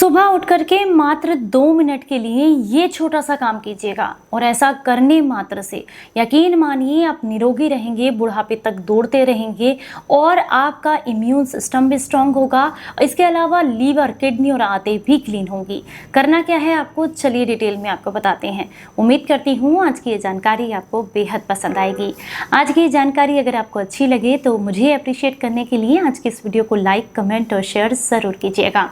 सुबह उठ करके मात्र 2 मिनट के लिए ये छोटा सा काम कीजिएगा और ऐसा करने मात्र से यकीन मानिए आप निरोगी रहेंगे, बुढ़ापे तक दौड़ते रहेंगे और आपका इम्यून सिस्टम भी स्ट्रांग होगा। इसके अलावा लीवर, किडनी और आंतें भी क्लीन होंगी। करना क्या है आपको, चलिए डिटेल में आपको बताते हैं। उम्मीद करती हूँ आज की ये जानकारी आपको बेहद पसंद आएगी। आज की ये जानकारी अगर आपको अच्छी लगे तो मुझे अप्रिशिएट करने के लिए आज के इस वीडियो को लाइक, कमेंट और शेयर ज़रूर कीजिएगा।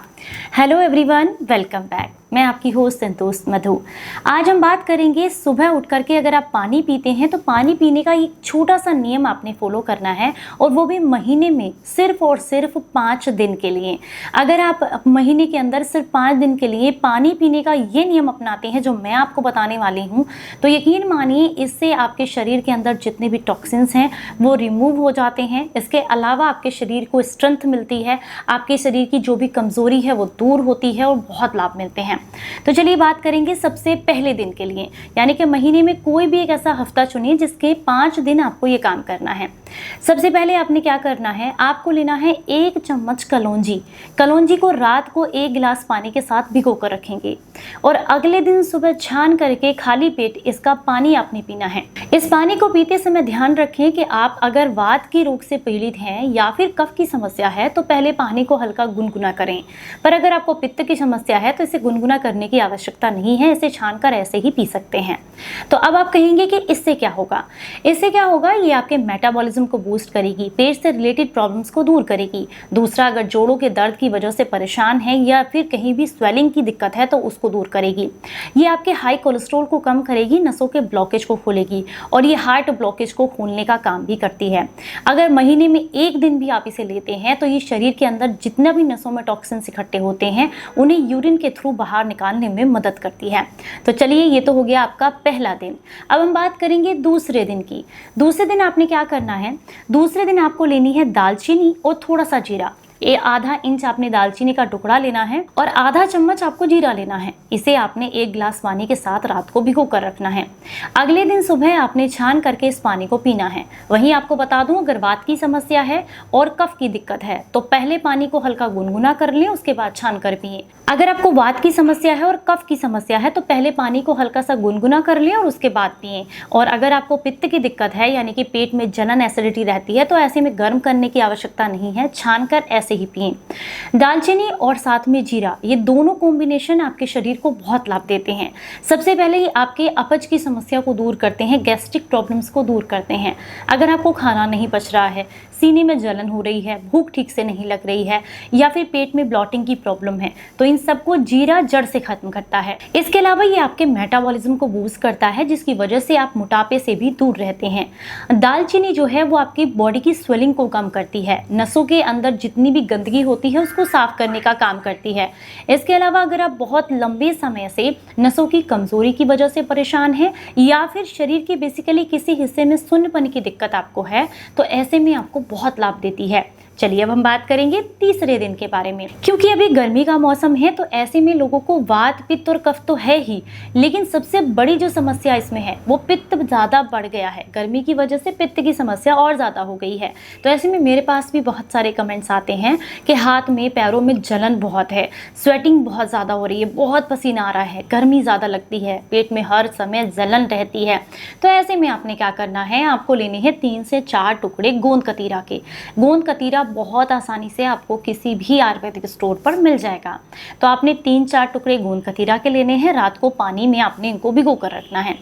Hello everyone, welcome back. मैं आपकी होस्ट संतोष मधु। आज हम बात करेंगे सुबह उठ करके अगर आप पानी पीते हैं तो पानी पीने का एक छोटा सा नियम आपने फॉलो करना है, और वो भी महीने में सिर्फ और सिर्फ 5 दिन के लिए। अगर आप महीने के अंदर सिर्फ 5 दिन के लिए पानी पीने का ये नियम अपनाते हैं जो मैं आपको बताने वाली हूँ, तो यकीन मानिए इससे आपके शरीर के अंदर जितने भी टॉक्सिन्स हैं वो रिमूव हो जाते हैं। इसके अलावा आपके शरीर को स्ट्रेंथ मिलती है, आपके शरीर की जो भी कमज़ोरी है वो दूर होती है और बहुत लाभ मिलते हैं। तो चलिए बात करेंगे सबसे पहले दिन के लिए, यानी कि महीने में कोई भी एक ऐसा हफ्ता चुनिए जिसके 5 दिन आपको ये काम करना है। सबसे पहले आपने क्या करना है, आपको लेना है 1 चम्मच कलौंजी। कलौंजी को रात को 1 गिलास पानी के साथ भिगो कर रखेंगे और अगले दिन सुबह छान करके खाली पेट इसका पानी आपने पीना है। इस पानी को पीते समय ध्यान रखें कि आप अगर वात की रोग से पीड़ित हैं या फिर कफ की समस्या है तो पहले पानी को हल्का गुनगुना करें, पर अगर आपको पित्त की समस्या है तो इसे गुनगुना करने की आवश्यकता नहीं है, इसे छानकर ऐसे ही पी सकते हैं। तो अब आप कहेंगे कि इससे क्या होगा। इससे क्या होगा, ये आपके मेटाबॉलिज्म को बूस्ट करेगी, पेट से रिलेटेड प्रॉब्लम्स को दूर करेगी। दूसरा, अगर जोड़ों के दर्द की वजह से परेशान है या फिर कहीं भी स्वेलिंग की दिक्कत है तो उसको दूर करेगी। ये आपके हाई कोलेस्ट्रॉल को कम करेगी, नसों के ब्लॉकेज को खोलेगी और ये हार्ट ब्लॉकेज को खोलने का काम भी करती है। अगर महीने में 1 दिन भी आप इसे लेते हैं तो ये शरीर के अंदर जितना भी नसों में टॉक्सिन्स इकट्ठे होते हैं उन्हें यूरिन के थ्रू बाहर निकालने में मदद करती है। तो चलिए, ये तो हो गया आपका पहला दिन। अब हम बात करेंगे दूसरे दिन की। दूसरे दिन आपने क्या करना है, दूसरे दिन आपको लेनी है दालचीनी और थोड़ा सा जीरा। ये आधा इंच आपने दालचीनी का टुकड़ा लेना है और आधा चम्मच आपको जीरा लेना है। इसे आपने 1 गिलास पानी के साथ रात को भिगो कर रखना है। अगले दिन सुबह आपने छान करके इस पानी को पीना है। वहीं आपको बता दूं, अगर वात की समस्या है और कफ की दिक्कत है तो पहले पानी को हल्का गुनगुना कर लें, उसके बाद छान कर पिए। अगर आपको वात की समस्या है और कफ की समस्या है तो पहले पानी को हल्का सा गुनगुना कर लें और उसके बाद पिएं। और अगर आपको पित्त की दिक्कत है यानी कि पेट में जलन, एसिडिटी रहती है तो ऐसे में गर्म करने की आवश्यकता नहीं है, छानकर ऐसे ही पिएं। दालचीनी और साथ में जीरा, ये दोनों कॉम्बिनेशन आपके शरीर को बहुत लाभ देते हैं। सबसे पहले ये आपके अपच की समस्या को दूर करते हैं, गैस्ट्रिक प्रॉब्लम्स को दूर करते हैं। अगर आपको खाना नहीं पच रहा है, सीने में जलन हो रही है, भूख ठीक से नहीं लग रही है या फिर पेट में ब्लॉटिंग की प्रॉब्लम है, तो इन सबको जीरा जड़ से खत्म करता है। इसके अलावा ये आपके मेटाबॉलिज्म को बूस्ट करता है, जिसकी वजह से आप मोटापे से भी दूर रहते हैं। दालचीनी जो है वो आपकी बॉडी की स्वेलिंग को कम करती है, नसों के अंदर जितनी भी गंदगी होती है उसको साफ करने का काम करती है। इसके अलावा अगर आप बहुत लंबे समय से नसों की कमजोरी की वजह से परेशान हैं या फिर शरीर के बेसिकली किसी हिस्से में सुन्नपन की दिक्कत आपको है तो ऐसे में आपको बहुत लाभ देती है। चलिए अब हम बात करेंगे तीसरे दिन के बारे में। क्योंकि अभी गर्मी का मौसम है तो ऐसे में लोगों को वात, पित्त और कफ तो है ही, लेकिन सबसे बड़ी जो समस्या इसमें है वो पित्त ज़्यादा बढ़ गया है। गर्मी की वजह से पित्त की समस्या और ज़्यादा हो गई है। तो ऐसे में मेरे पास भी बहुत सारे कमेंट्स आते हैं कि हाथ में, पैरों में जलन बहुत है, स्वेटिंग बहुत ज़्यादा हो रही है, बहुत पसीना आ रहा है, गर्मी ज़्यादा लगती है, पेट में हर समय जलन रहती है। तो ऐसे में आपने क्या करना है, आपको लेने हैं 3 से 4 टुकड़े गोंद कतीरा के। गोंद कतीरा बहुत आसानी से आपको किसी भी आयुर्वेदिक स्टोर पर मिल जाएगा। तो आपने 3-4 टुकड़े गोंद कतीरा के लेने हैं। रात को पानी में आपने इनको भिगो कर रखना है।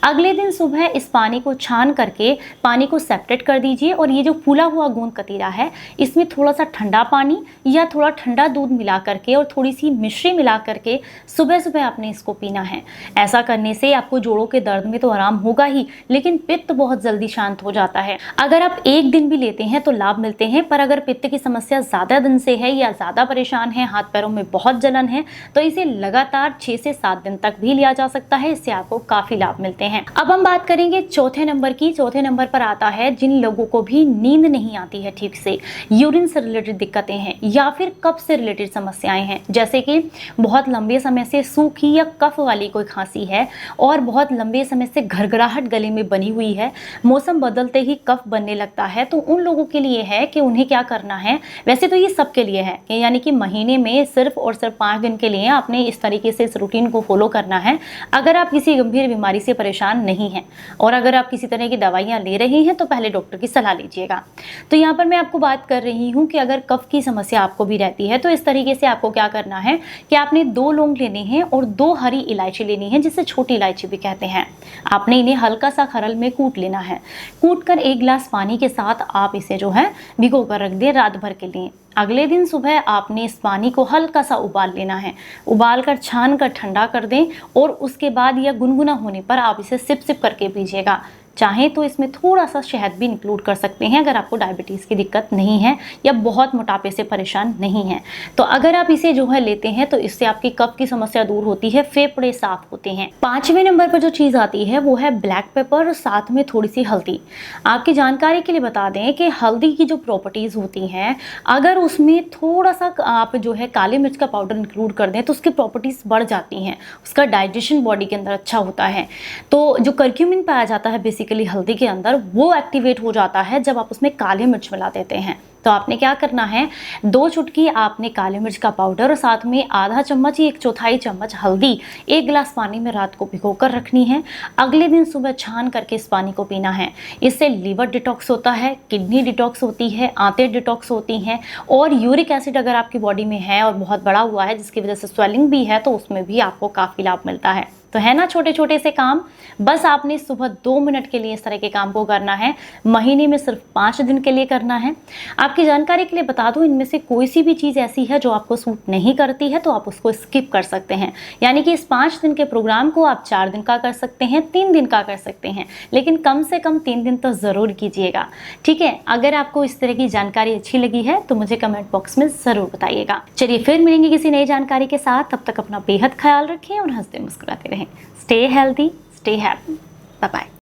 अगले दिन सुबह इस पानी को छान करके पानी को सेपरेट कर दीजिए और ये जो फूला हुआ गोंद कतीरा है इसमें थोड़ा सा ठंडा पानी या थोड़ा ठंडा दूध मिला करके और थोड़ी सी मिश्री मिला करके सुबह सुबह आपने इसको पीना है। ऐसा करने से आपको जोड़ों के दर्द में तो आराम होगा ही, लेकिन पित्त बहुत जल्दी शांत हो जाता है। अगर आप 1 दिन भी लेते हैं तो लाभ मिलते हैं, पर अगर पित्त की समस्या ज़्यादा दिन से है या ज़्यादा परेशान है, हाथ पैरों में बहुत जलन है, तो इसे लगातार 6 से 7 दिन तक भी लिया जा सकता है। इससे आपको काफ़ी लाभ मिलते हैं। अब हम बात करेंगे चौथे नंबर की। चौथे नंबर पर आता है जिन लोगों को भी नींद नहीं आती है ठीक से, यूरिन से रिलेटेड दिक्कतें हैं या फिर कफ से रिलेटेड समस्याएं हैं, जैसे कि बहुत लंबे समय से सूखी या कफ वाली कोई खांसी है और बहुत लंबे समय से घरघराहट गले में बनी हुई है, मौसम बदलते ही कफ बनने लगता है, तो उन लोगों के लिए है कि उन्हें क्या करना है, वैसे तो ये सबके लिए है, यानी कि महीने में सिर्फ और सिर्फ 5 दिन के लिए आपने इस तरीके से इस रूटीन को फॉलो करना है। अगर आप किसी गंभीर बीमारी से परेशान नहीं हैं और अगर आप किसी तरह की दवाइयाँ ले रही हैं तो पहले डॉक्टर की सलाह लीजिएगा। तो यहाँ पर मैं आपको बात कर रही हूँ कि अगर कफ की समस्या आपको भी रहती है तो इस तरीके से आपको क्या करना है कि आपने 2 लौंग लेने हैं और 2 हरी इलायची लेनी है, जिसे छोटी इलायची भी कहते हैं। आपने इन्हें हल्का सा खरल में कूट लेना है। कूट कर 1 गिलास पानी के साथ आप इसे जो है भिगो कर रख दें रात भर के लिए। अगले दिन सुबह आपने इस पानी को हल्का सा उबाल लेना है। उबाल कर छान कर ठंडा कर दें और उसके बाद यह गुनगुना होने पर आप इसे सिप सिप करके पीजिएगा। चाहें तो इसमें थोड़ा सा शहद भी इंक्लूड कर सकते हैं अगर आपको डायबिटीज़ की दिक्कत नहीं है या बहुत मोटापे से परेशान नहीं है। तो अगर आप इसे जो है लेते हैं तो इससे आपकी कफ की समस्या दूर होती है, फेफड़े साफ होते हैं। 5वें नंबर पर जो चीज़ आती है वो है ब्लैक पेपर और साथ में थोड़ी सी हल्दी। आपकी जानकारी के लिए बता दें कि हल्दी की जो प्रॉपर्टीज़ होती हैं, अगर उसमें थोड़ा सा आप जो है काली मिर्च का पाउडर इंक्लूड कर दें तो उसकी प्रॉपर्टीज़ बढ़ जाती हैं, उसका डाइजेशन बॉडी के अंदर अच्छा होता है। तो जो करक्यूमिन पाया जाता है बेसिकली हल्दी के अंदर, वो एक्टिवेट हो जाता है जब आप उसमें काली मिर्च मिला देते हैं। तो आपने क्या करना है, 2 चुटकी आपने काली मिर्च का पाउडर और साथ में आधा चम्मच या 1/4 चम्मच हल्दी 1 गिलास पानी में रात को भिगो कर रखनी है। अगले दिन सुबह छान करके इस पानी को पीना है। इससे लीवर डिटॉक्स होता है, किडनी डिटॉक्स होती है, आंतें डिटॉक्स होती हैं और यूरिक एसिड अगर आपकी बॉडी में है और बहुत बड़ा हुआ है जिसकी वजह से स्वेलिंग भी है तो उसमें भी आपको काफ़ी लाभ मिलता है। तो है ना छोटे छोटे से काम, बस आपने सुबह 2 मिनट के लिए इस तरह के काम को करना है। महीने में सिर्फ 5 दिन के लिए करना है। आपकी जानकारी के लिए बता दूं, इनमें से कोई सी भी चीज़ ऐसी है जो आपको सूट नहीं करती है तो आप उसको स्किप कर सकते हैं। यानी कि इस 5 दिन के प्रोग्राम को आप 4 दिन का कर सकते हैं, 3 दिन का कर सकते हैं, लेकिन कम से कम 3 दिन तो ज़रूर कीजिएगा। ठीक है, अगर आपको इस तरह की जानकारी अच्छी लगी है तो मुझे कमेंट बॉक्स में ज़रूर बताइएगा। चलिए फिर मिलेंगे किसी नई जानकारी के साथ, तब तक अपना बेहद ख्याल रखें और हंसते मुस्कुराते रहें। Stay healthy, stay happy. Bye-bye.